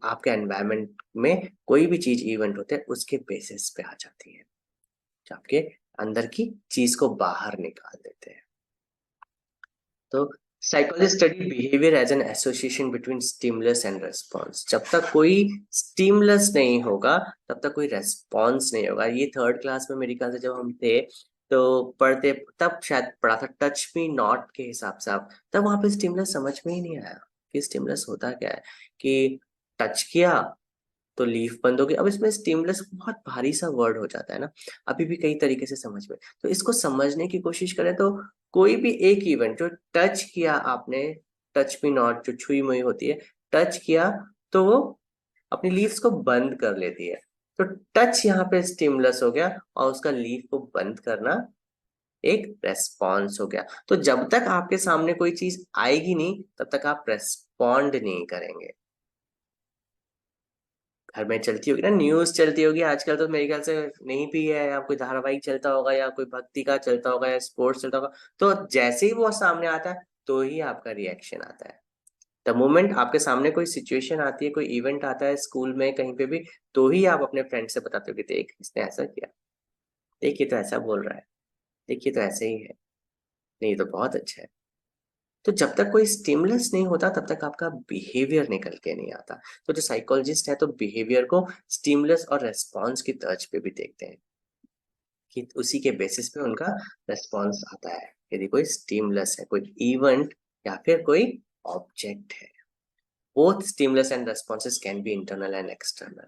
आपके एनवायरनमेंट में कोई भी चीज इवेंट होते हैं उसके बेसिस पे आ जाती है, जो आपके अंदर की चीज को बाहर निकाल देते हैं। तो psychology study behaviour as an association between stimulus and response. जब तक कोई स्टिमुलस नहीं होगा तब तक कोई रेस्पॉन्स नहीं होगा। ये थर्ड क्लास में मेरे ख्याल से जब हम थे तो पढ़ते, तब शायद पढ़ा था टच मी नॉट के हिसाब से, आप तब वहां पे स्टिमुलस समझ में ही नहीं आया कि स्टिमुलस होता क्या है, कि टच किया तो लीफ बंद हो गई। अब इसमें स्टिमुलस बहुत भारी सा वर्ड हो जाता है ना, अभी भी कई तरीके से समझ में, तो इसको समझने की कोशिश करें तो कोई भी एक इवेंट जो टच किया आपने, टच मी नॉट जो छुई मुई होती है, टच किया तो वो अपनी लीव्स को बंद कर लेती है। तो टच यहाँ पे स्टिमुलस हो गया और उसका लीफ को बंद करना एक रेस्पॉन्स हो गया। तो जब तक आपके सामने कोई चीज आएगी नहीं तब तक आप रेस्पॉन्ड नहीं करेंगे। घर में चलती होगी ना, न्यूज चलती होगी आजकल, तो मेरे ख्याल से नहीं भी है, या कोई धारावाहिक चलता होगा, या कोई भक्ति का चलता होगा, या स्पोर्ट्स चलता होगा, तो जैसे ही वो सामने आता है तो ही आपका रिएक्शन आता है। द मोमेंट आपके सामने कोई सिचुएशन आती है, कोई इवेंट आता है स्कूल में कहीं पे भी, तो ही आप अपने फ्रेंड से बताते हो कि देख इसने ऐसा किया, देखिए तो ऐसा बोल रहा है, देखिए तो ऐसे ही है, नहीं तो बहुत अच्छा है। तो जब तक कोई स्टिमुलस नहीं होता तब तक आपका बिहेवियर निकल के नहीं आता। तो जो साइकोलॉजिस्ट है तो बिहेवियर को स्टिमुलस और रेस्पॉन्स की तर्ज पे भी देखते हैं, कि उसी के बेसिस पे उनका रेस्पॉन्स आता है, यदि कोई स्टिमुलस है, कोई इवेंट या फिर कोई ऑब्जेक्ट है। Both stimulus and responses can be internal and external.